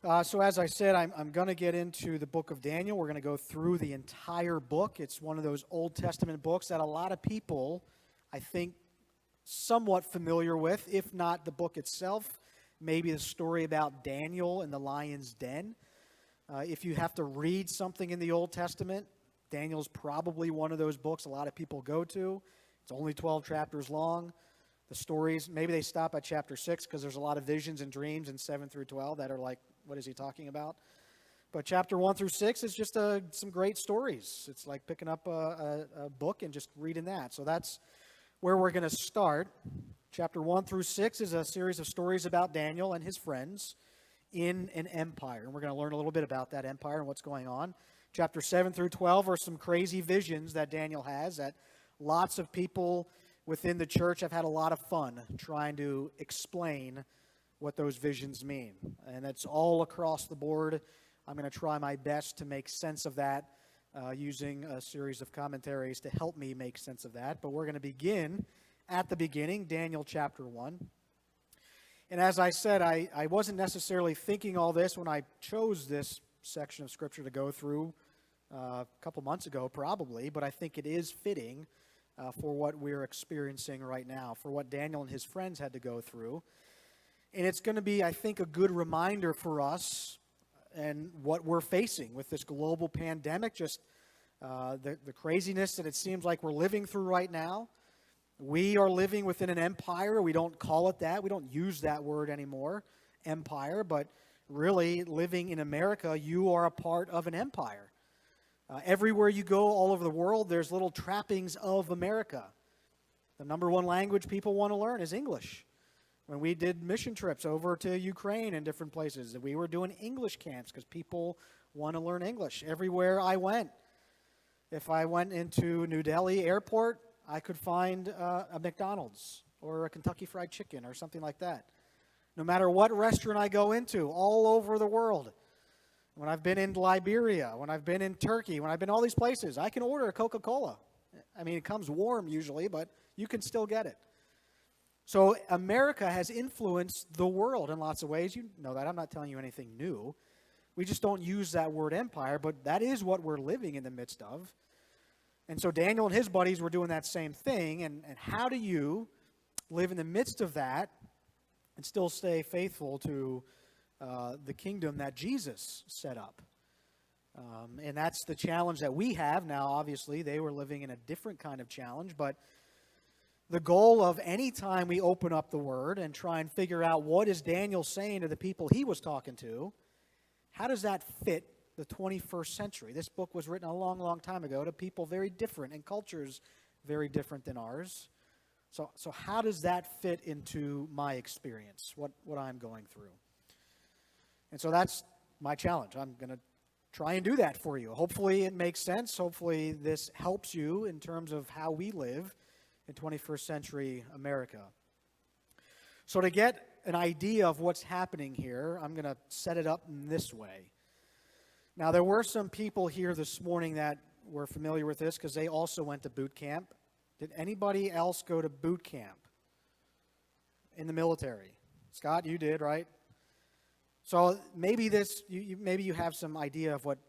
So as I said, I'm going to get into the book of Daniel. We're going to go through the entire book. It's one of those Old Testament books that a lot of people, I think, somewhat familiar with, if not the book itself, maybe the story about Daniel and the lion's den. If you have to read something in the Old Testament, Daniel's probably one of those books a lot of people go to. It's only 12 chapters long. The stories, maybe they stop at chapter 6 because there's a lot of visions and dreams in 7 through 12 that are like, what is he talking about? But chapter 1 through 6 is just some great stories. It's like picking up a book and just reading that. So that's where we're going to start. Chapter 1 through 6 is a series of stories about Daniel and his friends in an empire. And we're going to learn a little bit about that empire and what's going on. Chapter 7 through 12 are some crazy visions that Daniel has that lots of people within the church have had a lot of fun trying to explain what those visions mean. And it's all across the board. I'm going to try my best to make sense of that using a series of commentaries to help me make sense of that. But we're going to begin at the beginning, Daniel chapter 1. And as I said, I wasn't necessarily thinking all this when I chose this section of Scripture to go through a couple months ago, probably, but I think it is fitting for what we're experiencing right now, for what Daniel and his friends had to go through. And it's going to be, I think, a good reminder for us and what we're facing with this global pandemic, just the craziness that it seems like we're living through right now. We are living within an empire. We don't call it that. We don't use that word anymore, empire, but really living in America, you are a part of an empire. Everywhere you go all over the world, there's little trappings of America. The number one language people want to learn is English. When we did mission trips over to Ukraine and different places, we were doing English camps because people want to learn English. Everywhere I went, if I went into New Delhi airport, I could find a McDonald's or a Kentucky Fried Chicken or something like that. No matter what restaurant I go into, all over the world. When I've been in Liberia, when I've been in Turkey, when I've been all these places, I can order a Coca-Cola. I mean, it comes warm usually, but you can still get it. So America has influenced the world in lots of ways. You know that. I'm not telling you anything new. We just don't use that word empire, but that is what we're living in the midst of. And so Daniel and his buddies were doing that same thing. And how do you live in the midst of that and still stay faithful to the kingdom that Jesus set up? And that's the challenge that we have now. Obviously, they were living in a different kind of challenge, but the goal of any time we open up the Word and try and figure out what is Daniel saying to the people he was talking to, how does that fit the 21st century? This book was written a long, long time ago to people very different and cultures very different than ours. So how does that fit into my experience, what I'm going through? And so that's my challenge. I'm going to try and do that for you. Hopefully it makes sense. Hopefully this helps you in terms of how we live in 21st century America. So to get an idea of what's happening here, I'm going to set it up in this way. Now, there were some people here this morning that were familiar with this because they also went to boot camp. Did anybody else go to boot camp in the military? Scott, you did, right? So maybe maybe you have some idea of what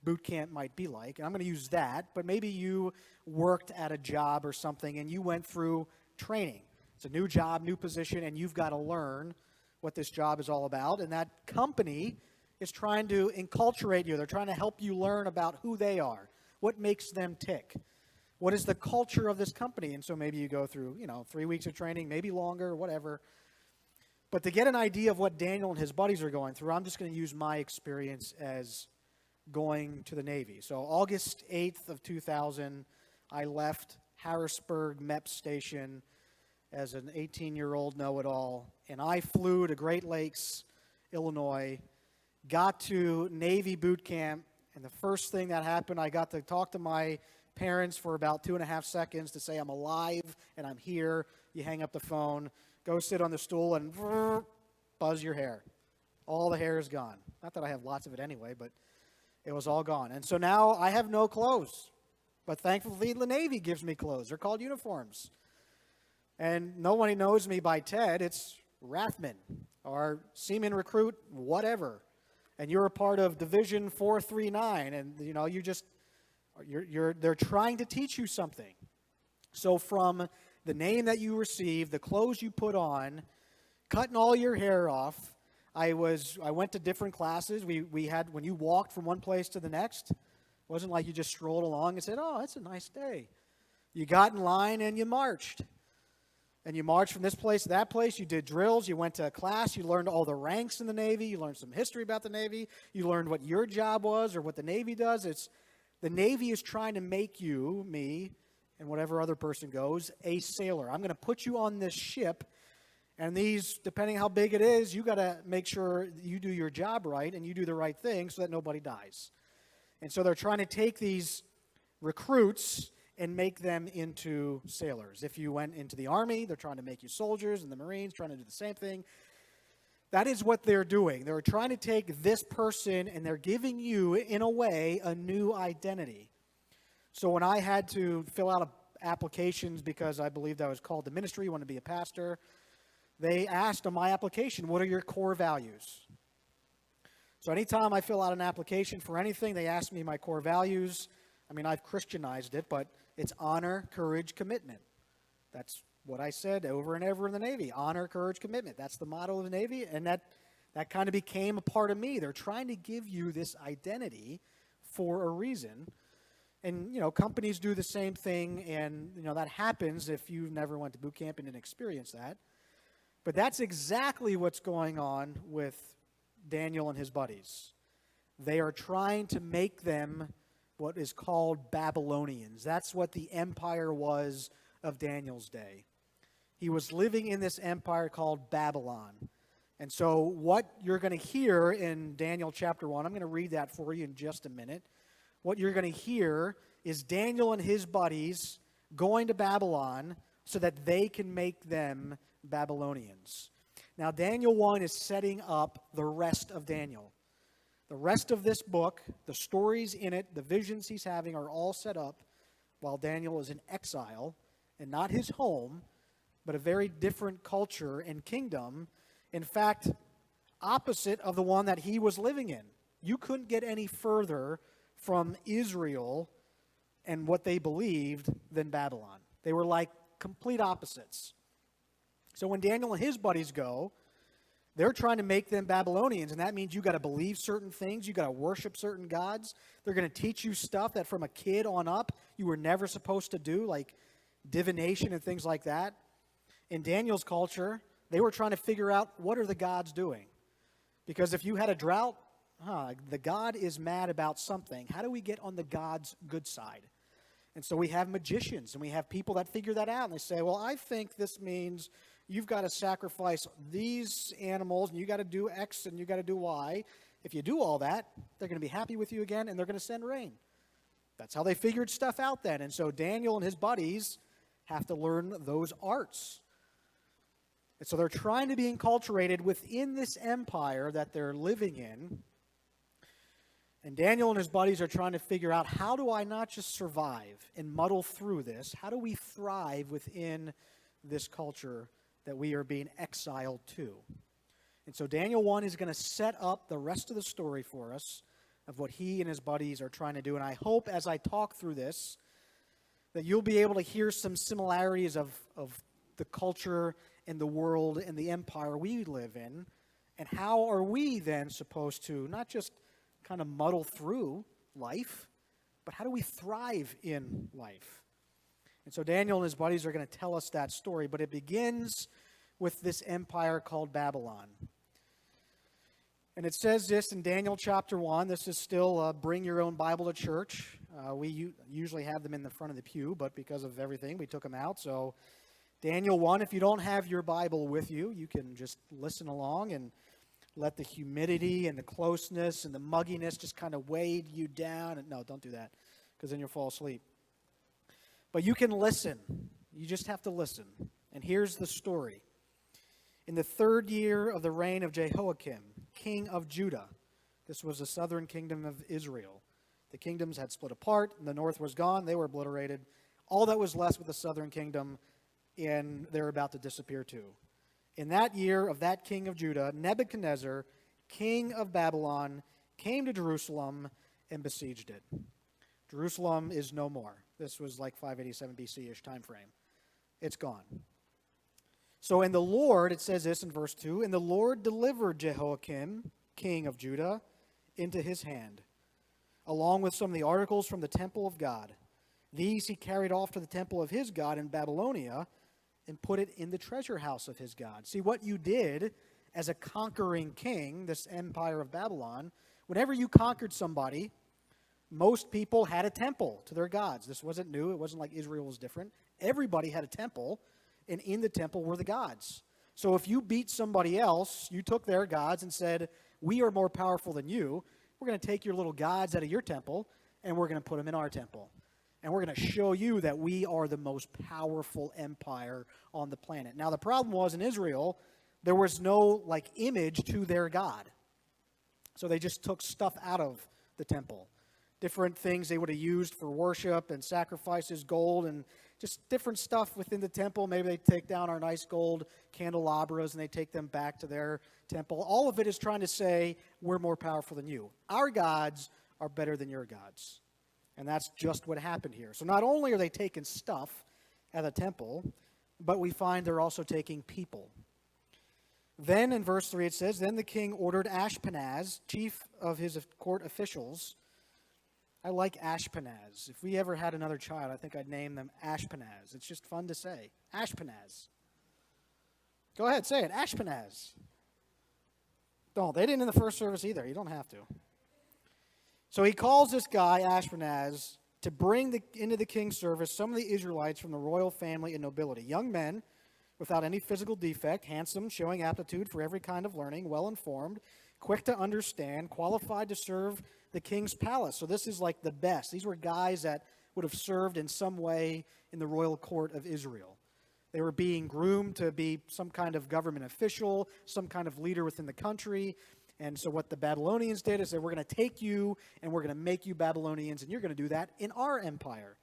boot camp might be like, and I'm going to use that, but maybe you worked at a job or something and you went through training. It's a new job, new position, and you've got to learn what this job is all about, and that company is trying to enculturate you. They're trying to help you learn about who they are, what makes them tick, what is the culture of this company, and so maybe you go through, 3 weeks of training, maybe longer, whatever. But to get an idea of what Daniel and his buddies are going through, I'm just going to use my experience as going to the Navy. So August 8th of 2000, I left Harrisburg MEP Station as an 18-year-old know-it-all, and I flew to Great Lakes, Illinois, got to Navy boot camp, and the first thing that happened, I got to talk to my parents for about 2.5 seconds to say I'm alive and I'm here. You hang up the phone, go sit on the stool, and buzz your hair. All the hair is gone. Not that I have lots of it anyway, but it was all gone. And so now I have no clothes. But thankfully, the Navy gives me clothes. They're called uniforms. And nobody knows me by Ted. It's Rathman or Seaman Recruit, whatever. and you're a part of Division 439, and they're trying to teach you something. So from the name that you received, the clothes you put on, cutting all your hair off, I went to different classes. We had, when you walked from one place to the next, it wasn't like you just strolled along and said, "Oh, it's a nice day." You got in line and you marched. And you marched from this place to that place. You did drills. You went to a class. You learned all the ranks in the Navy. You learned some history about the Navy. You learned what your job was or what the Navy does. The Navy is trying to make you, me, and whatever other person goes, a sailor. I'm going to put you on this ship, and these, depending how big it is, you got to make sure you do your job right and you do the right thing so that nobody dies. And so they're trying to take these recruits and make them into sailors. If you went into the Army, they're trying to make you soldiers, and the Marines trying to do the same thing. That is what they're doing. They're trying to take this person, and they're giving you, in a way, a new identity. So when I had to fill out applications because I believed I was called to ministry, wanted to be a pastor, they asked on my application, what are your core values? So anytime I fill out an application for anything, they ask me my core values. I mean, I've Christianized it, but it's honor, courage, commitment. That's what I said over and over in the Navy. Honor, courage, commitment. That's the motto of the Navy, and that kind of became a part of me. They're trying to give you this identity for a reason. And, companies do the same thing, and, that happens if you never went to boot camp and didn't experience that. But that's exactly what's going on with Daniel and his buddies. They are trying to make them what is called Babylonians. That's what the empire was of Daniel's day. He was living in this empire called Babylon. And so what you're going to hear in Daniel chapter 1, I'm going to read that for you in just a minute. What you're going to hear is Daniel and his buddies going to Babylon so that they can make them Babylonians. Now, Daniel 1 is setting up the rest of Daniel. The rest of this book, the stories in it, the visions he's having are all set up while Daniel is in exile, and not his home, but a very different culture and kingdom. In fact, opposite of the one that he was living in. You couldn't get any further from Israel and what they believed than Babylon. They were like complete opposites. So when Daniel and his buddies go, they're trying to make them Babylonians, and that means you got to believe certain things, you got to worship certain gods. They're going to teach you stuff that from a kid on up you were never supposed to do, like divination and things like that. In Daniel's culture, they were trying to figure out, what are the gods doing? Because if you had a drought, the God is mad about something. How do we get on the God's good side? And so we have magicians, and we have people that figure that out, and they say, well, I think this means you've got to sacrifice these animals, and you got to do X, and you got to do Y. If you do all that, they're going to be happy with you again, and they're going to send rain. That's how they figured stuff out then. And so Daniel and his buddies have to learn those arts. And so they're trying to be enculturated within this empire that they're living in. And Daniel and his buddies are trying to figure out, how do I not just survive and muddle through this? How do we thrive within this culture that we are being exiled to? And so Daniel 1 is going to set up the rest of the story for us of what he and his buddies are trying to do. And I hope as I talk through this that you'll be able to hear some similarities of the culture and the world and the empire we live in. And how are we then supposed to not just kind of muddle through life, but how do we thrive in life? And so Daniel and his buddies are going to tell us that story, but it begins with this empire called Babylon. And it says this in Daniel chapter 1. This is still bring your own Bible to church. We usually have them in the front of the pew, but because of everything, we took them out. So Daniel 1, if you don't have your Bible with you, you can just listen along and let the humidity and the closeness and the mugginess just kind of weigh you down. And no, don't do that, because then you'll fall asleep. But you can listen. You just have to listen. And here's the story. In the 3rd year of the reign of Jehoiakim, king of Judah, this was the southern kingdom of Israel. The kingdoms had split apart, and the north was gone. They were obliterated. All that was left with the southern kingdom, and they're about to disappear too. In that year of that king of Judah, Nebuchadnezzar, king of Babylon, came to Jerusalem and besieged it. Jerusalem is no more. This was like 587 BC-ish time frame. It's gone. So in the Lord, it says this in verse 2, and the Lord delivered Jehoiakim, king of Judah, into his hand, along with some of the articles from the temple of God. These he carried off to the temple of his God in Babylonia and put it in the treasure house of his God. See, what you did as a conquering king, this empire of Babylon, whenever you conquered somebody, most people had a temple to their gods. This wasn't new. It wasn't like Israel was different. Everybody had a temple, and in the temple were the gods. So if you beat somebody else, you took their gods and said, we are more powerful than you. We're going to take your little gods out of your temple, and we're going to put them in our temple. And we're going to show you that we are the most powerful empire on the planet. Now, the problem was in Israel, there was no image to their God. So they just took stuff out of the temple. Different things they would have used for worship and sacrifices, gold, and just different stuff within the temple. Maybe they take down our nice gold candelabras and they take them back to their temple. All of it is trying to say, we're more powerful than you. Our gods are better than your gods. And that's just what happened here. So not only are they taking stuff at the temple, but we find they're also taking people. Then in verse 3 it says, then the king ordered Ashpenaz, chief of his court officials. I like Ashpenaz. If we ever had another child, I think I'd name them Ashpenaz. It's just fun to say. Ashpenaz. Go ahead, say it. Ashpenaz. Don't. They didn't in the first service either. You don't have to. So he calls this guy, Ashpenaz, to bring into the king's service some of the Israelites from the royal family and nobility. Young men without any physical defect, handsome, showing aptitude for every kind of learning, well-informed, quick to understand, qualified to serve the king's palace. So this is like the best. These were guys that would have served in some way in the royal court of Israel. They were being groomed to be some kind of government official, some kind of leader within the country. And so what the Babylonians did is they were going to take you and we're going to make you Babylonians, and you're going to do that in our empire.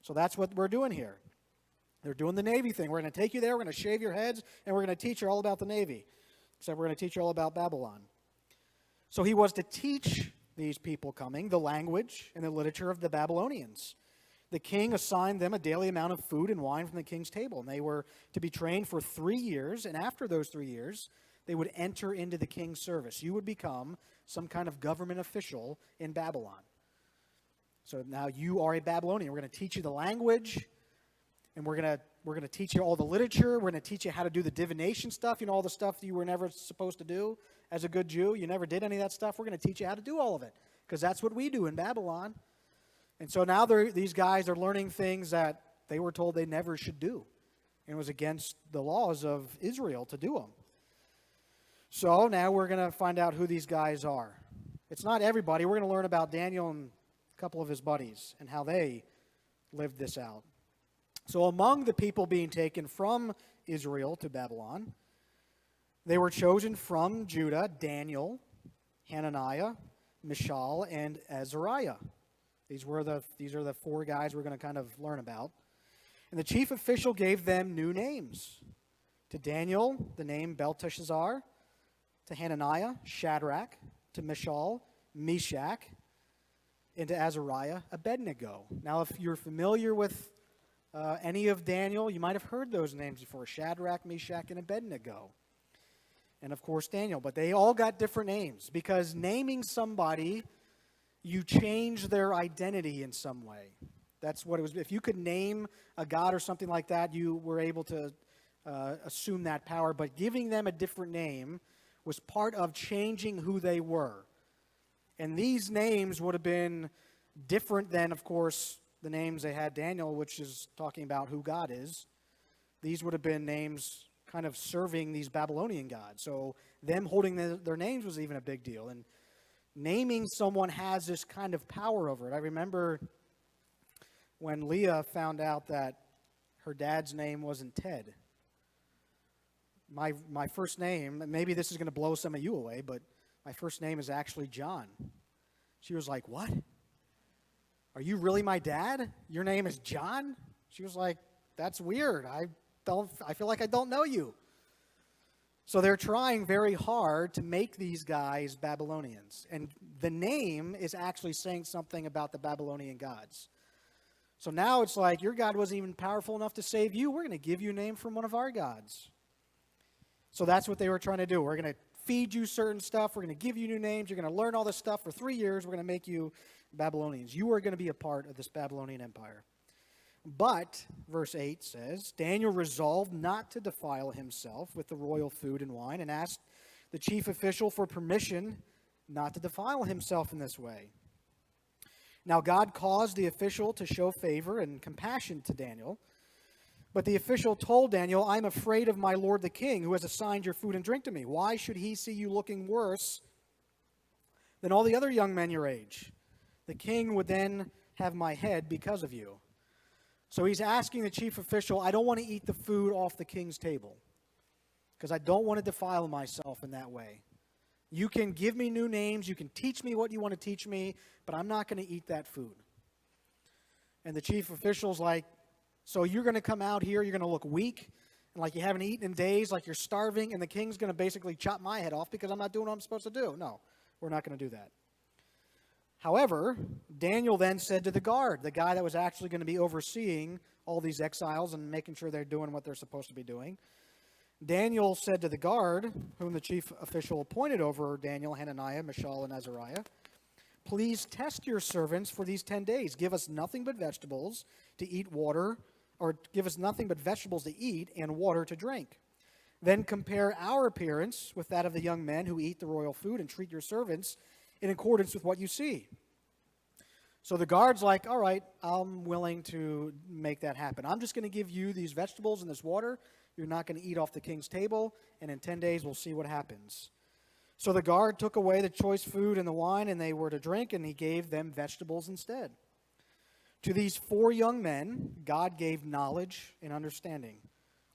So that's what we're doing here. They're doing the Navy thing. We're going to take you there, we're going to shave your heads, and we're going to teach you all about the Navy. Except we're going to teach you all about Babylon. So he was to teach these people coming the language and the literature of the Babylonians. The king assigned them a daily amount of food and wine from the king's table, and they were to be trained for 3 years, and after those 3 years, they would enter into the king's service. You would become some kind of government official in Babylon. So now you are a Babylonian. We're going to teach you the language, and we're going to teach you all the literature. We're going to teach you how to do the divination stuff, all the stuff that you were never supposed to do as a good Jew. You never did any of that stuff. We're going to teach you how to do all of it, because that's what we do in Babylon. And so now these guys are learning things that they were told they never should do. And it was against the laws of Israel to do them. So now we're going to find out who these guys are. It's not everybody. We're going to learn about Daniel and a couple of his buddies and how they lived this out. So among the people being taken from Israel to Babylon, they were chosen from Judah, Daniel, Hananiah, Mishael, and Azariah. These are the 4 guys we're going to kind of learn about. And the chief official gave them new names. To Daniel, the name Belteshazzar. To Hananiah, Shadrach. To Mishael, Meshach. And to Azariah, Abednego. Now, if you're familiar with any of Daniel, you might have heard those names before. Shadrach, Meshach, and Abednego. And, of course, Daniel. But they all got different names, because naming somebody, you change their identity in some way. That's what it was. If you could name a god or something like that, you were able to assume that power. But giving them a different name was part of changing who they were. And these names would have been different than, of course, the names they had Daniel, which is talking about who God is. These would have been names kind of serving these Babylonian gods. So them holding their names was even a big deal. And naming someone has this kind of power over it. I remember when Leah found out that her dad's name wasn't Ted. My first name, maybe this is going to blow some of you away, but my first name is actually John. She was like, "What? Are you really my dad? Your name is John?" She was like, "That's weird. I feel like I don't know you." So they're trying very hard to make these guys Babylonians. And the name is actually saying something about the Babylonian gods. So now it's like, your God wasn't even powerful enough to save you. We're going to give you a name from one of our gods. So that's what they were trying to do. We're going to feed you certain stuff. We're going to give you new names. You're going to learn all this stuff for 3 years. We're going to make you Babylonians. You are going to be a part of this Babylonian empire. But, verse 8 says, Daniel resolved not to defile himself with the royal food and wine and asked the chief official for permission not to defile himself in this way. Now God caused the official to show favor and compassion to Daniel. But the official told Daniel, I'm afraid of my lord the king, who has assigned your food and drink to me. Why should he see you looking worse than all the other young men your age? The king would then have my head because of you. So he's asking the chief official, I don't want to eat the food off the king's table, because I don't want to defile myself in that way. You can give me new names, you can teach me what you want to teach me, but I'm not going to eat that food. And the chief official's like, so you're going to come out here, you're going to look weak, and like you haven't eaten in days, like you're starving, and the king's going to basically chop my head off because I'm not doing what I'm supposed to do. No, we're not going to do that. However, Daniel then said to the guard, the guy that was actually going to be overseeing all these exiles and making sure they're doing what they're supposed to be doing, Daniel said to the guard, whom the chief official appointed over Daniel, Hananiah, Mishael, and Azariah, please test your servants for these 10 days. Give us nothing but vegetables to eat, water, or give us nothing but vegetables to eat and water to drink. Then compare our appearance with that of the young men who eat the royal food and treat your servants in accordance with what you see. So the guard's like, all right, I'm willing to make that happen. I'm just going to give you these vegetables and this water. You're not going to eat off the king's table, and in 10 days we'll see what happens. So the guard took away the choice food and the wine, and they were to drink, and he gave them vegetables instead. To these 4 young men, God gave knowledge and understanding,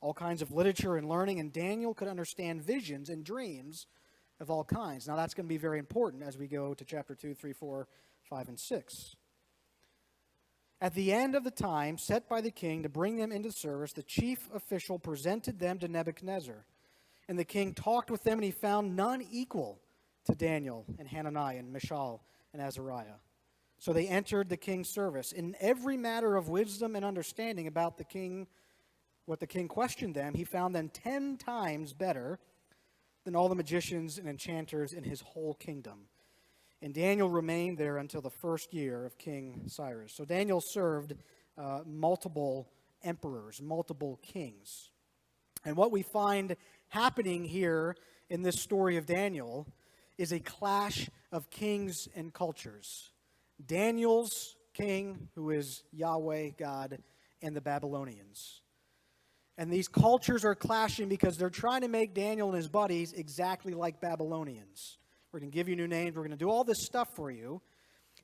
all kinds of literature and learning, and Daniel could understand visions and dreams of all kinds. Now that's going to be very important as we go to chapter 2, 3, 4, 5, and 6. At the end of the time set by the king to bring them into service, the chief official presented them to Nebuchadnezzar. And the king talked with them, and he found none equal to Daniel and Hananiah and Mishael and Azariah. So they entered the king's service. In every matter of wisdom and understanding about the king, what the king questioned them, he found them 10 times better than all the magicians and enchanters in his whole kingdom. And Daniel remained there until the first year of King Cyrus. So Daniel served multiple emperors, multiple kings. And what we find happening here in this story of Daniel is a clash of kings and cultures. Daniel's king, who is Yahweh, God, and the Babylonians. And these cultures are clashing because they're trying to make Daniel and his buddies exactly like Babylonians. We're going to give you new names. We're going to do all this stuff for you.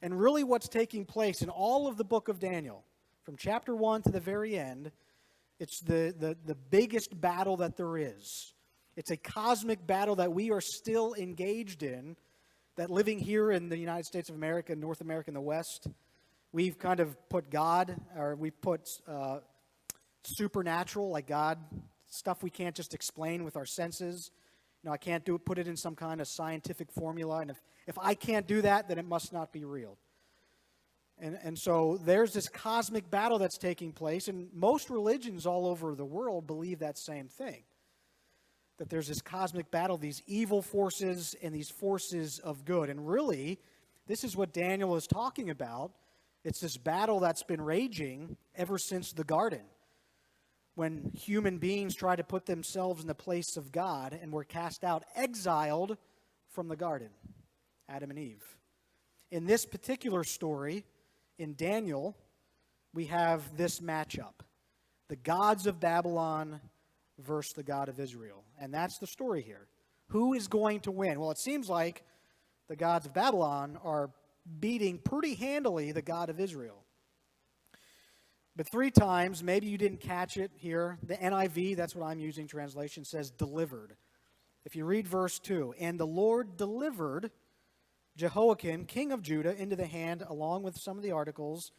And really what's taking place in all of the book of Daniel, from chapter 1 to the very end, it's the biggest battle that there is. It's a cosmic battle that we are still engaged in, that living here in the United States of America, North America, and the West, we've kind of put God, or we've put supernatural, like God, stuff we can't just explain with our senses. I can't put it in some kind of scientific formula, and if I can't do that, then it must not be real. And so there's this cosmic battle that's taking place, and most religions all over the world believe that same thing. That there's this cosmic battle, these evil forces and these forces of good. And really, this is what Daniel is talking about. It's this battle that's been raging ever since the garden, when human beings try to put themselves in the place of God and were cast out, exiled from the garden, Adam and Eve. In this particular story, in Daniel, we have this matchup. The gods of Babylon versus the God of Israel. And that's the story here. Who is going to win? Well, it seems like the gods of Babylon are beating pretty handily the God of Israel. But 3 times, maybe you didn't catch it here. The NIV, that's what I'm using translation, says delivered. If you read verse 2, and the Lord delivered Jehoiakim, king of Judah, into the hand, along with some of the articles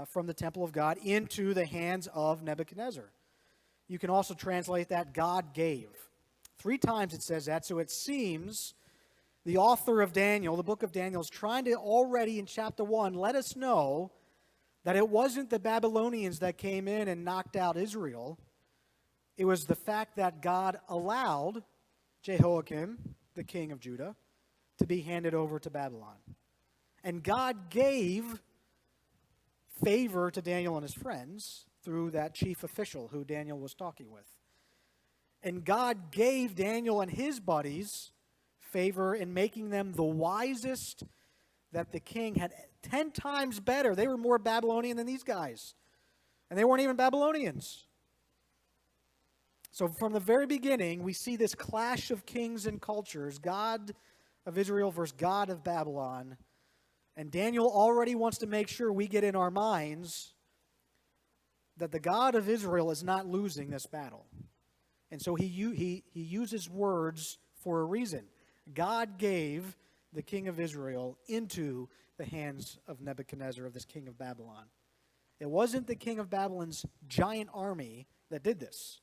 from the temple of God, into the hands of Nebuchadnezzar. You can also translate that God gave. 3 times it says that, so it seems the author of Daniel, the book of Daniel, is trying to already in chapter 1 let us know that it wasn't the Babylonians that came in and knocked out Israel. It was the fact that God allowed Jehoiakim, the king of Judah, to be handed over to Babylon. And God gave favor to Daniel and his friends through that chief official who Daniel was talking with. And God gave Daniel and his buddies favor in making them the wisest that the king had 10 times better. They were more Babylonian than these guys. And they weren't even Babylonians. So from the very beginning, we see this clash of kings and cultures, God of Israel versus God of Babylon. And Daniel already wants to make sure we get in our minds that the God of Israel is not losing this battle. And so he uses words for a reason. God gave the king of Israel into the hands of Nebuchadnezzar, of this king of Babylon. It wasn't the king of Babylon's giant army that did this.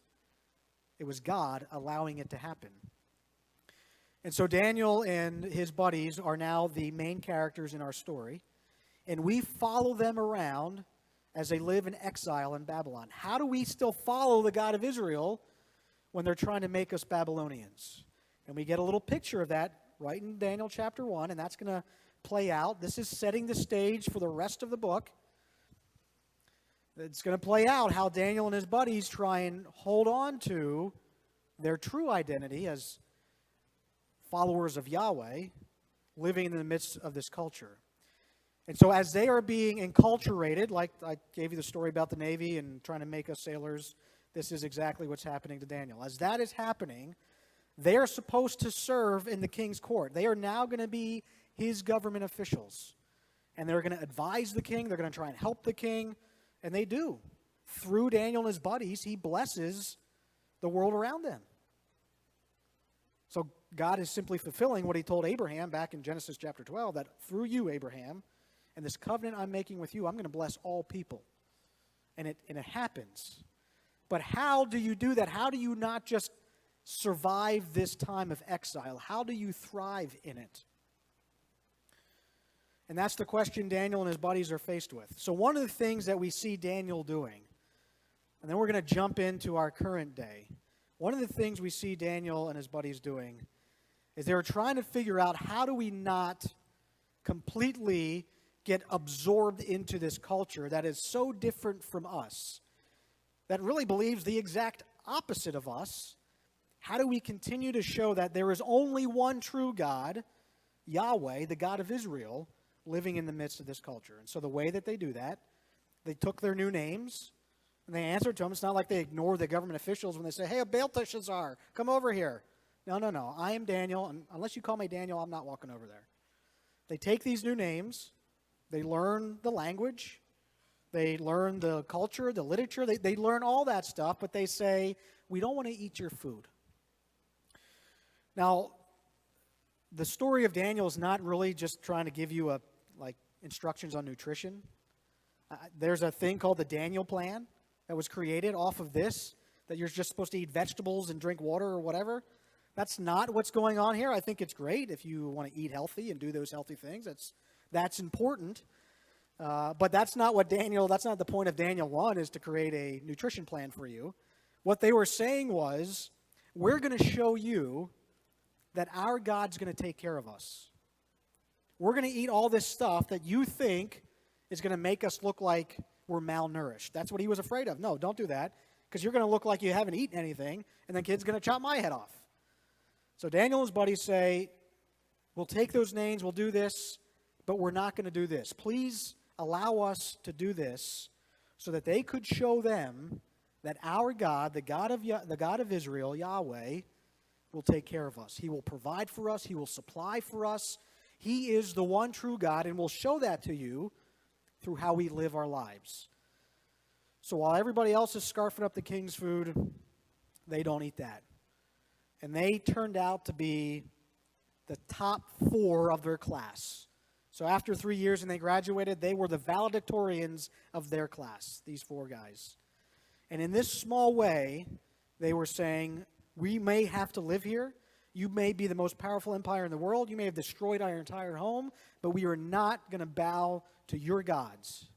It was God allowing it to happen. And so Daniel and his buddies are now the main characters in our story. And we follow them around as they live in exile in Babylon. How do we still follow the God of Israel when they're trying to make us Babylonians? And we get a little picture of that right in Daniel chapter 1, and that's going to play out. This is setting the stage for the rest of the book. It's going to play out how Daniel and his buddies try and hold on to their true identity as followers of Yahweh, living in the midst of this culture. And so as they are being enculturated, like I gave you the story about the Navy and trying to make us sailors, this is exactly what's happening to Daniel. As that is happening, they are supposed to serve in the king's court. They are now going to be his government officials. And they're going to advise the king. They're going to try and help the king. And they do. Through Daniel and his buddies, he blesses the world around them. So God is simply fulfilling what he told Abraham back in Genesis chapter 12, that through you, Abraham, and this covenant I'm making with you, I'm going to bless all people. And it happens. But how do you do that? How do you not just survive this time of exile? How do you thrive in it? And that's the question Daniel and his buddies are faced with. So one of the things that we see Daniel doing, and then we're going to jump into our current day. One of the things we see Daniel and his buddies doing is they're trying to figure out how do we not completely get absorbed into this culture that is so different from us, that really believes the exact opposite of us. How do we continue to show that there is only one true God, Yahweh, the God of Israel, living in the midst of this culture? And so the way that they do that, they took their new names and they answered to them. It's not like they ignore the government officials when they say, hey, Belteshazzar, come over here. No. I am Daniel, and unless you call me Daniel, I'm not walking over there. They take these new names. They learn the language. They learn the culture, the literature. They learn all that stuff, but they say, we don't want to eat your food. Now, the story of Daniel is not really just trying to give you instructions on nutrition. There's a thing called the Daniel Plan that was created off of this, that you're just supposed to eat vegetables and drink water or whatever. That's not what's going on here. I think it's great if you want to eat healthy and do those healthy things. That's important. But that's not the point of Daniel 1, is to create a nutrition plan for you. What they were saying was, we're going to show you that our God's going to take care of us. We're going to eat all this stuff that you think is going to make us look like we're malnourished. That's what he was afraid of. No, don't do that, because you're going to look like you haven't eaten anything, and then kid's going to chop my head off. So Daniel and his buddies say, we'll take those names, we'll do this, but we're not going to do this. Please allow us to do this so that they could show them that our God, the God of Israel, Yahweh, will take care of us. He will provide for us. He will supply for us. He is the one true God, and we'll show that to you through how we live our lives. So while everybody else is scarfing up the king's food, they don't eat that. And they turned out to be the top 4 of their class. So after 3 years and they graduated, they were the valedictorians of their class, these 4 guys. And in this small way, they were saying, We may have to live here. You may be the most powerful empire in the world. You may have destroyed our entire home, but we are not going to bow to your gods.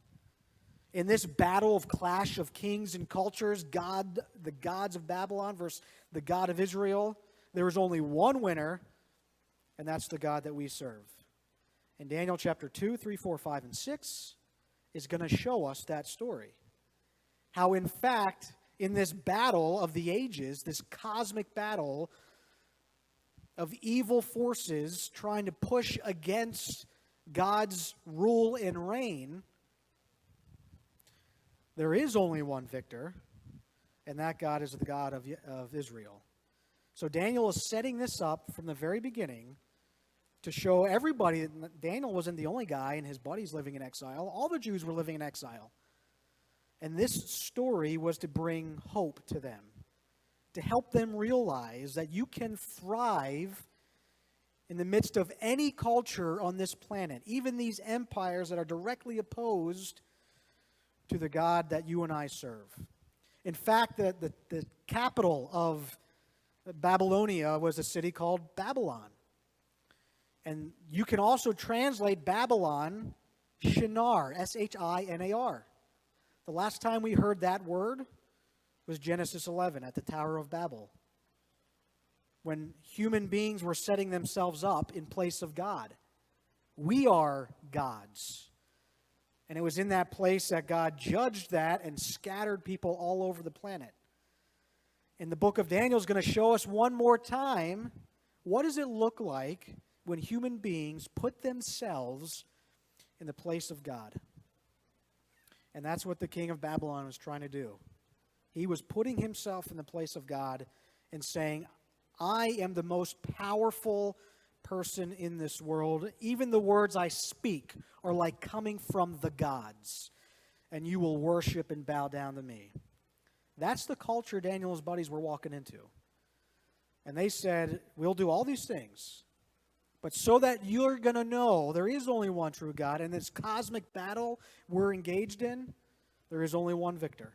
In this battle of clash of kings and cultures, the gods of Babylon versus the God of Israel, there is only one winner, and that's the God that we serve. And Daniel chapter 2, 3, 4, 5, and 6 is going to show us that story. How, in fact, in this battle of the ages, this cosmic battle of evil forces trying to push against God's rule and reign, there is only one victor, and that God is the God of Israel. So Daniel is setting this up from the very beginning to show everybody that Daniel wasn't the only guy and his buddies living in exile. All the Jews were living in exile. And this story was to bring hope to them, to help them realize that you can thrive in the midst of any culture on this planet, even these empires that are directly opposed to the God that you and I serve. In fact, the capital of Babylonia was a city called Babylon. And you can also translate Babylon, Shinar, S-H-I-N-A-R. The last time we heard that word was Genesis 11 at the Tower of Babel, when human beings were setting themselves up in place of God. We are gods. And it was in that place that God judged that and scattered people all over the planet. And the book of Daniel is going to show us one more time, what does it look like when human beings put themselves in the place of God? And that's what the king of Babylon was trying to do. He was putting himself in the place of God and saying, I am the most powerful person in this world. Even the words I speak are like coming from the gods, and you will worship and bow down to me. That's the culture Daniel and his buddies were walking into. And they said, we'll do all these things, but so that you're going to know there is only one true God, and this cosmic battle we're engaged in, there is only one victor.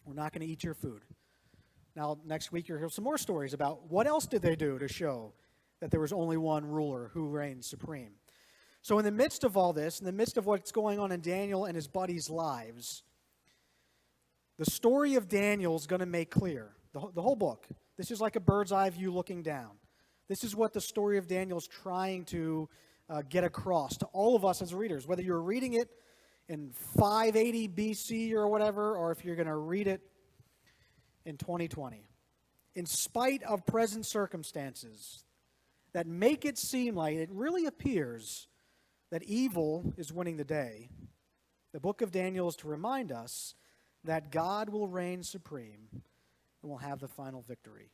We're not going to eat your food. Now, next week you'll hear some more stories about what else did they do to show that there was only one ruler who reigned supreme. So in the midst of all this, in the midst of what's going on in Daniel and his buddies' lives, the story of Daniel is going to make clear, the whole book. This is like a bird's eye view looking down. This is what the story of Daniel is trying to get across to all of us as readers, whether you're reading it in 580 BC or whatever, or if you're going to read it in 2020. In spite of present circumstances that make it seem like it really appears that evil is winning the day, the book of Daniel is to remind us that God will reign supreme and will have the final victory.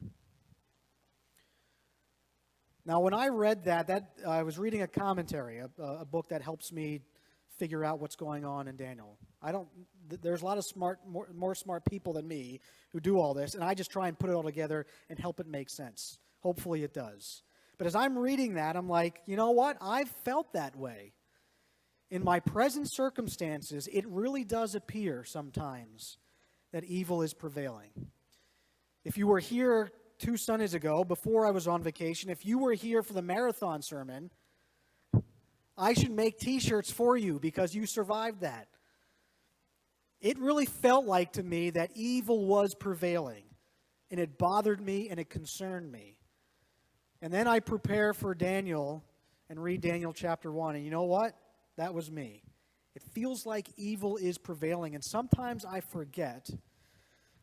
Now, when I read that I was reading a commentary, a book that helps me figure out what's going on in Daniel. There's a lot of more smart people than me who do all this, and I just try and put it all together and help it make sense. Hopefully it does. But as I'm reading that, I'm like, you know what? I've felt that way. In my present circumstances, it really does appear sometimes that evil is prevailing. If you were here 2 Sundays ago, before I was on vacation, if you were here for the marathon sermon, I should make t-shirts for you because you survived that. It really felt like to me that evil was prevailing, and it bothered me and it concerned me. And then I prepare for Daniel and read Daniel chapter 1, and you know what? That was me. It feels like evil is prevailing, and sometimes I forget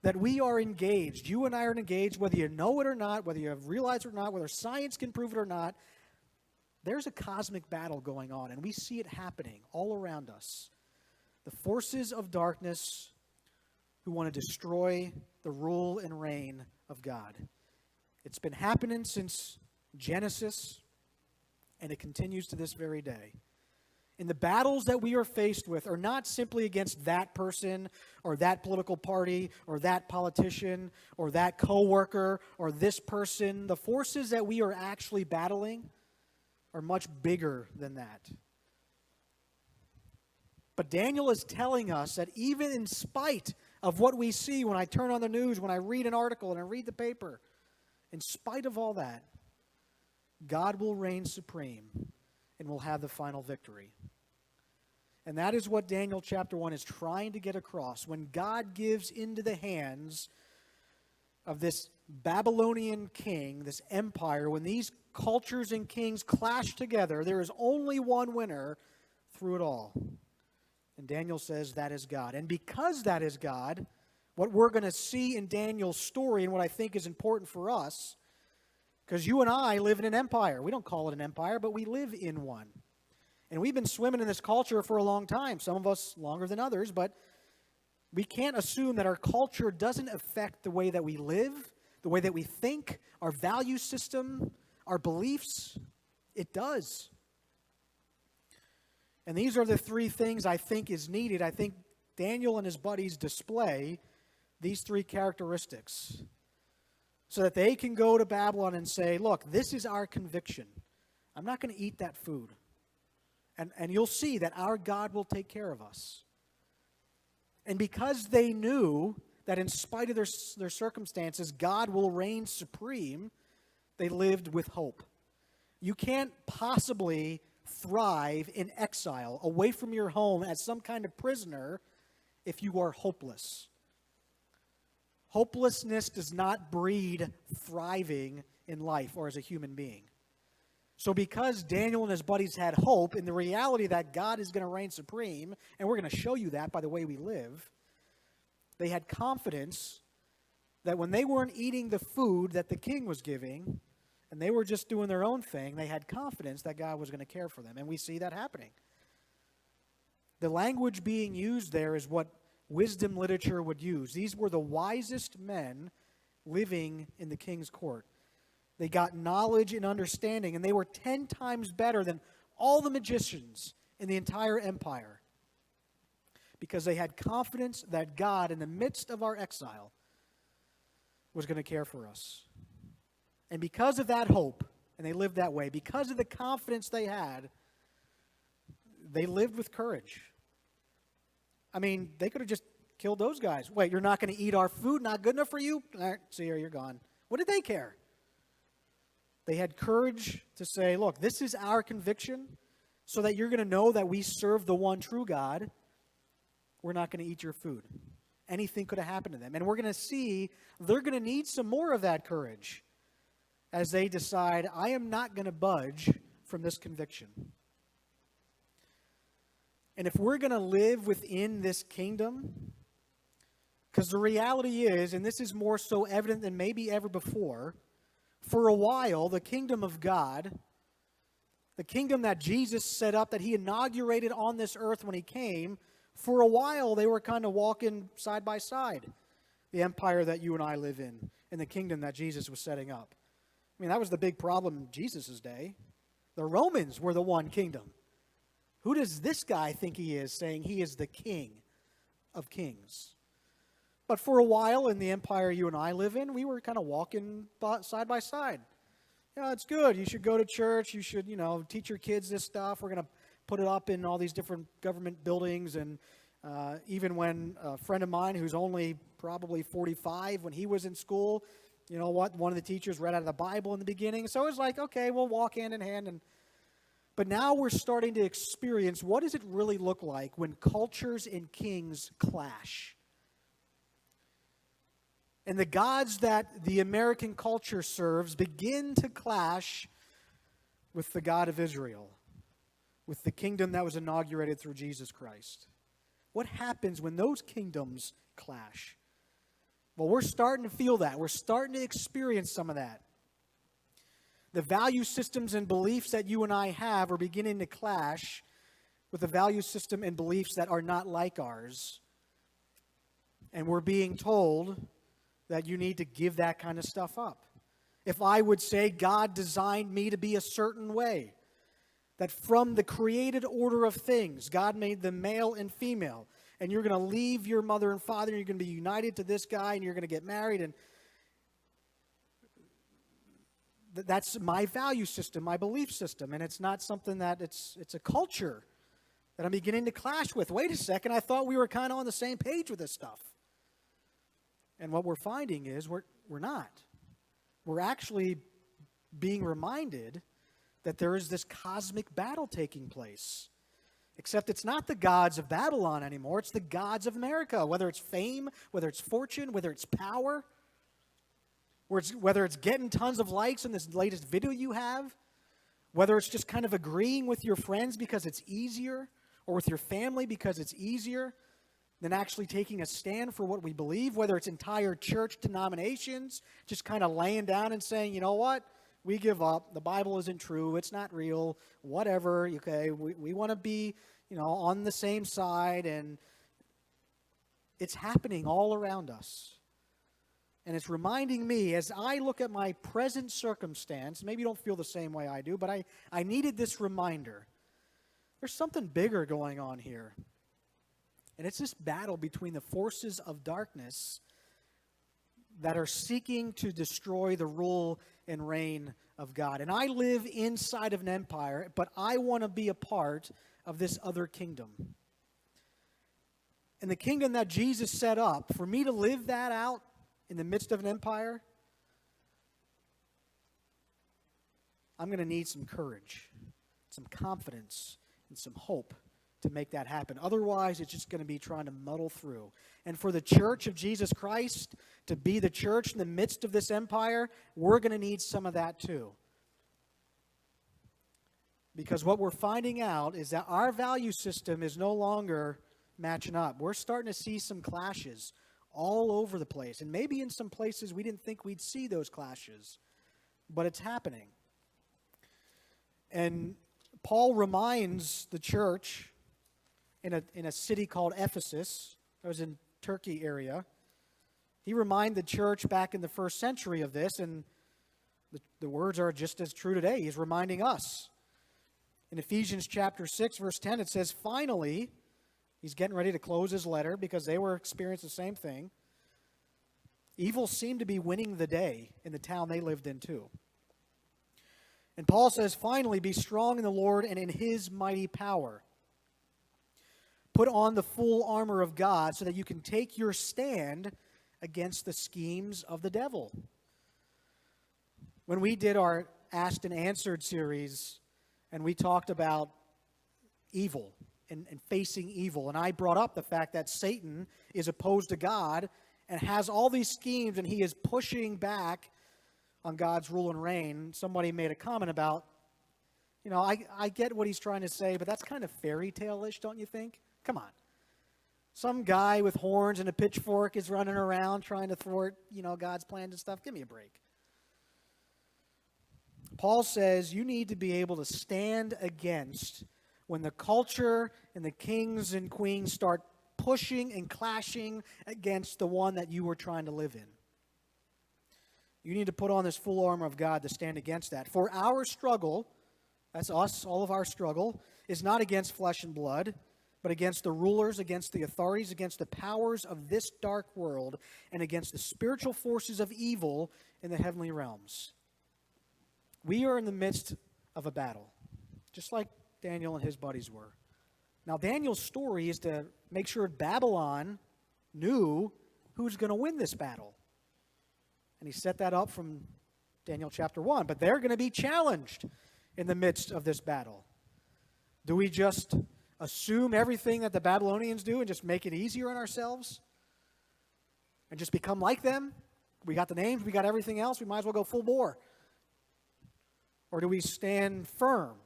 that we are engaged. You and I are engaged, whether you know it or not, whether you have realized it or not, whether science can prove it or not. There's a cosmic battle going on, and we see it happening all around us. The forces of darkness who want to destroy the rule and reign of God. It's been happening since Genesis, and it continues to this very day. And the battles that we are faced with are not simply against that person or that political party or that politician or that coworker or this person. The forces that we are actually battling are much bigger than that. But Daniel is telling us that even in spite of what we see when I turn on the news, when I read an article and I read the paper, in spite of all that, God will reign supreme and will have the final victory. And that is what Daniel chapter 1 is trying to get across. When God gives into the hands of this Babylonian king, this empire, when these cultures and kings clash together, there is only one winner through it all. And Daniel says that is God. And because that is God, what we're going to see in Daniel's story, and what I think is important for us, because you and I live in an empire. We don't call it an empire, but we live in one. And we've been swimming in this culture for a long time, some of us longer than others, but we can't assume that our culture doesn't affect the way that we live, the way that we think, our value system, our beliefs. It does. And these are the three things I think is needed. I think Daniel and his buddies display these three characteristics so that they can go to Babylon and say, look, this is our conviction. I'm not going to eat that food. And you'll see that our God will take care of us. And because they knew that in spite of their circumstances, God will reign supreme, they lived with hope. You can't possibly thrive in exile, away from your home as some kind of prisoner, if you are hopeless. Hopelessness does not breed thriving in life or as a human being. So because Daniel and his buddies had hope in the reality that God is going to reign supreme, and we're going to show you that by the way we live, they had confidence that when they weren't eating the food that the king was giving, and they were just doing their own thing, they had confidence that God was going to care for them. And we see that happening. The language being used there is what wisdom literature would use. These were the wisest men living in the king's court. They got knowledge and understanding, and they were 10 times better than all the magicians in the entire empire because they had confidence that God, in the midst of our exile, was going to care for us. And because of that hope, and they lived that way, because of the confidence they had, they lived with courage. I mean, they could have just killed those guys. Wait, you're not going to eat our food? Not good enough for you? All right, see here, you're gone. What did they care? They had courage to say, look, this is our conviction, so that you're going to know that we serve the one true God. We're not going to eat your food. Anything could have happened to them. And we're going to see they're going to need some more of that courage as they decide, I am not going to budge from this conviction. And if we're going to live within this kingdom, because the reality is, and this is more so evident than maybe ever before, for a while, the kingdom of God, the kingdom that Jesus set up, that he inaugurated on this earth when he came, for a while they were kind of walking side by side. The empire that you and I live in, and the kingdom that Jesus was setting up. I mean, that was the big problem in Jesus' day. The Romans were the one kingdom. Who does this guy think he is, saying he is the king of kings? But for a while in the empire you and I live in, we were kind of walking side by side. Yeah, it's good. You should go to church. You should, teach your kids this stuff. We're going to put it up in all these different government buildings. And even when a friend of mine who's only probably 45, when he was in school, you know what? One of the teachers read out of the Bible in the beginning. So it was like, okay, we'll walk hand in hand. But now we're starting to experience, what does it really look like when cultures and kings clash? And the gods that the American culture serves begin to clash with the God of Israel, with the kingdom that was inaugurated through Jesus Christ. What happens when those kingdoms clash? Well, we're starting to feel that. We're starting to experience some of that. The value systems and beliefs that you and I have are beginning to clash with the value system and beliefs that are not like ours. And we're being told that you need to give that kind of stuff up. If I would say God designed me to be a certain way, that from the created order of things, God made them male and female, and you're going to leave your mother and father, and you're going to be united to this guy, and you're going to get married, and that's my value system, my belief system, and it's not something that it's a culture that I'm beginning to clash with. Wait a second, I thought we were kind of on the same page with this stuff. And what we're finding is we're not. we're actually being reminded that there is this cosmic battle taking place. Except it's not the gods of Babylon anymore. It's the gods of America, whether it's fame, whether it's fortune, whether it's power, whether it's getting tons of likes on this latest video you have, whether it's just kind of agreeing with your friends because it's easier, or with your family because it's easier than actually taking a stand for what we believe, whether it's entire church denominations just kind of laying down and saying, you know what? We give up. The Bible isn't true. It's not real. Whatever. Okay, we want to be, on the same side, and it's happening all around us. And it's reminding me, as I look at my present circumstance, maybe you don't feel the same way I do, but I needed this reminder. There's something bigger going on here. And it's this battle between the forces of darkness that are seeking to destroy the rule and reign of God. And I live inside of an empire, but I want to be a part of this other kingdom. And the kingdom that Jesus set up, for me to live that out in the midst of an empire, I'm going to need some courage, some confidence, and some hope to make that happen. Otherwise, it's just going to be trying to muddle through. And for the church of Jesus Christ to be the church in the midst of this empire, we're going to need some of that too. Because what we're finding out is that our value system is no longer matching up. We're starting to see some clashes all over the place. And maybe in some places we didn't think we'd see those clashes. But it's happening. And Paul reminds the church in a city called Ephesus, that was in Turkey area. He reminded the church back in the first century of this, and the words are just as true today. He's reminding us. In Ephesians chapter 6, verse 10, it says, finally, he's getting ready to close his letter because they were experiencing the same thing. Evil seemed to be winning the day in the town they lived in too. And Paul says, finally, be strong in the Lord and in his mighty power. Put on the full armor of God so that you can take your stand against the schemes of the devil. When we did our Asked and Answered series, and we talked about evil and facing evil, and I brought up the fact that Satan is opposed to God and has all these schemes, and he is pushing back on God's rule and reign. Somebody made a comment about, I get what he's trying to say, but that's kind of fairy tale-ish, don't you think? Come on. Some guy with horns and a pitchfork is running around trying to thwart, God's plans and stuff. Give me a break. Paul says you need to be able to stand against when the culture and the kings and queens start pushing and clashing against the one that you were trying to live in. You need to put on this full armor of God to stand against that. For our struggle, that's us, all of our struggle, is not against flesh and blood, but against the rulers, against the authorities, against the powers of this dark world, and against the spiritual forces of evil in the heavenly realms. We are in the midst of a battle, just like Daniel and his buddies were. Now, Daniel's story is to make sure Babylon knew who's going to win this battle. And he set that up from Daniel chapter 1. But they're going to be challenged in the midst of this battle. Do we just assume everything that the Babylonians do and just make it easier on ourselves? And just become like them? We got the names, we got everything else, we might as well go full bore. Or do we stand firm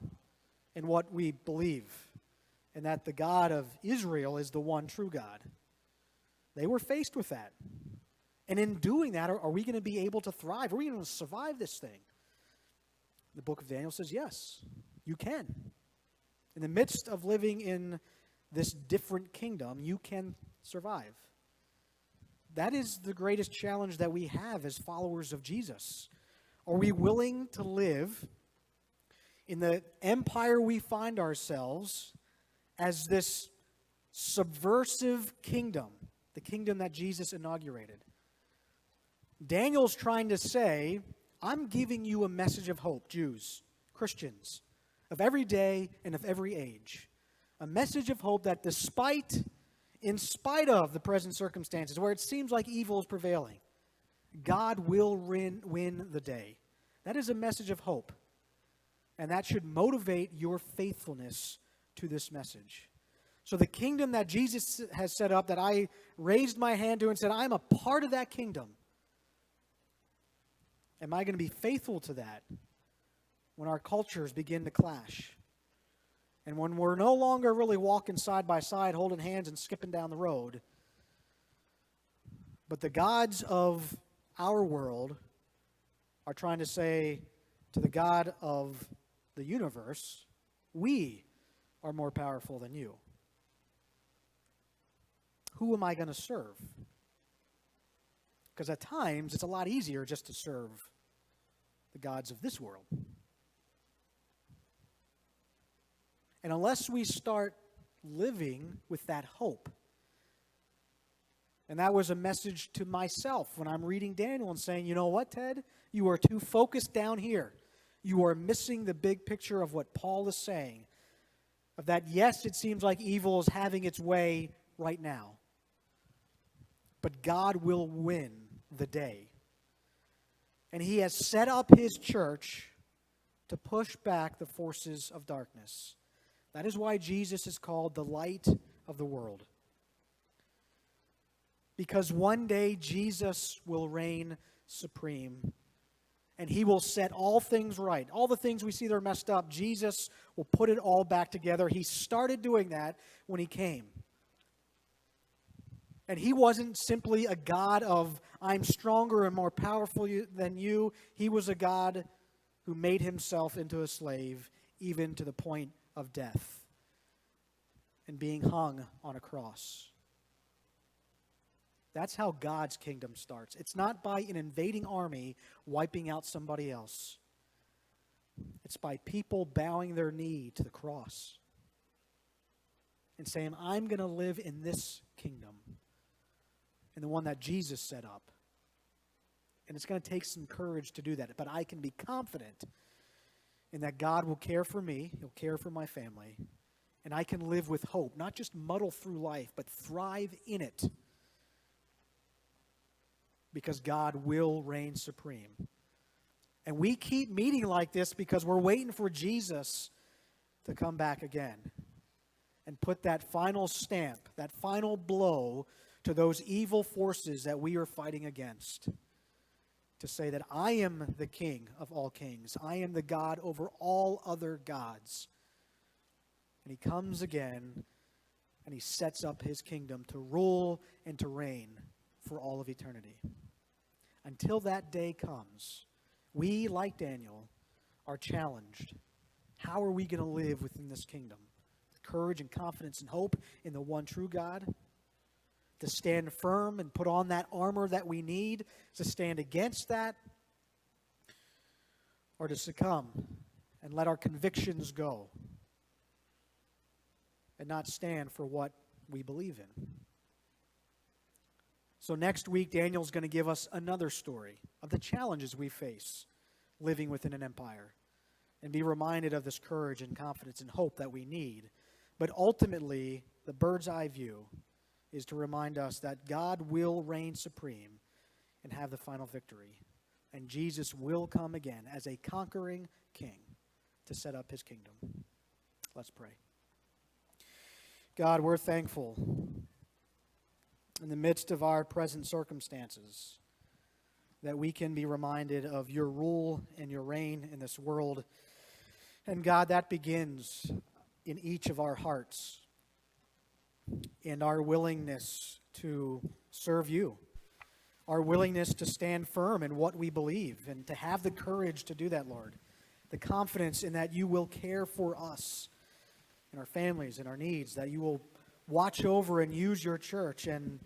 in what we believe, and that the God of Israel is the one true God? They were faced with that. And in doing that, are we going to be able to thrive? Are we going to survive this thing? The book of Daniel says, yes, you can. In the midst of living in this different kingdom, you can survive. That is the greatest challenge that we have as followers of Jesus. Are we willing to live in the empire we find ourselves as this subversive kingdom, the kingdom that Jesus inaugurated? Daniel's trying to say, I'm giving you a message of hope, Jews, Christians, of every day and of every age. A message of hope that in spite of the present circumstances, where it seems like evil is prevailing, God will win the day. That is a message of hope. And that should motivate your faithfulness to this message. So the kingdom that Jesus has set up, that I raised my hand to and said, I'm a part of that kingdom. Am I going to be faithful to that when our cultures begin to clash? And when we're no longer really walking side by side, holding hands and skipping down the road, but the gods of our world are trying to say to the God of the universe, we are more powerful than you. Who am I going to serve? Because at times it's a lot easier just to serve the gods of this world. And unless we start living with that hope, and that was a message to myself when I'm reading Daniel and saying, you know what, Ted? You are too focused down here. You are missing the big picture of what Paul is saying. Of that, yes, it seems like evil is having its way right now. But God will win the day. And He has set up His church to push back the forces of darkness. That is why Jesus is called the light of the world. Because one day Jesus will reign supreme. And He will set all things right. All the things we see that are messed up, Jesus will put it all back together. He started doing that when He came. And He wasn't simply a God of, I'm stronger and more powerful than you. He was a God who made Himself into a slave, even to the point of death and being hung on a cross. That's how God's kingdom starts. It's not by an invading army wiping out somebody else. It's by people bowing their knee to the cross and saying, I'm going to live in this kingdom, in the one that Jesus set up. And it's going to take some courage to do that. But I can be confident in that God will care for me, He'll care for my family, and I can live with hope, not just muddle through life, but thrive in it. Because God will reign supreme. And we keep meeting like this because we're waiting for Jesus to come back again and put that final stamp, that final blow to those evil forces that we are fighting against. To say that I am the King of all kings. I am the God over all other gods. And He comes again and He sets up His kingdom to rule and to reign for all of eternity. Until that day comes, we, like Daniel, are challenged. How are we going to live within this kingdom? With courage and confidence and hope in the one true God? To stand firm and put on that armor that we need to stand against that? Or to succumb and let our convictions go and not stand for what we believe in? So next week, Daniel's going to give us another story of the challenges we face living within an empire and be reminded of this courage and confidence and hope that we need. But ultimately, the bird's eye view is to remind us that God will reign supreme and have the final victory. And Jesus will come again as a conquering king to set up His kingdom. Let's pray. God, we're thankful in the midst of our present circumstances that we can be reminded of Your rule and Your reign in this world. And God, that begins in each of our hearts, in our willingness to serve You, our willingness to stand firm in what we believe and to have the courage to do that, Lord. The confidence in that You will care for us and our families and our needs, that You will watch over and use Your church, and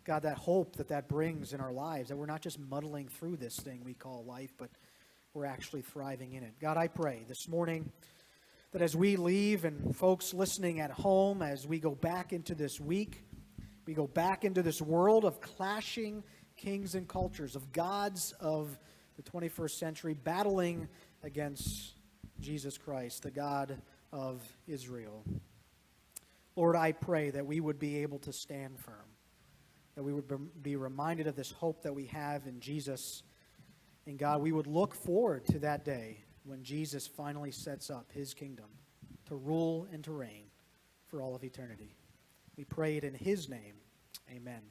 God, that hope that brings in our lives, that we're not just muddling through this thing we call life, but we're actually thriving in it. God, I pray this morning that as we leave, and folks listening at home, as we go back into this week, we go back into this world of clashing kings and cultures, of gods of the 21st century battling against Jesus Christ, the God of Israel. Lord, I pray that we would be able to stand firm, that we would be reminded of this hope that we have in Jesus. And God, we would look forward to that day when Jesus finally sets up his kingdom to rule and to reign for all of eternity. We pray it in his name. Amen.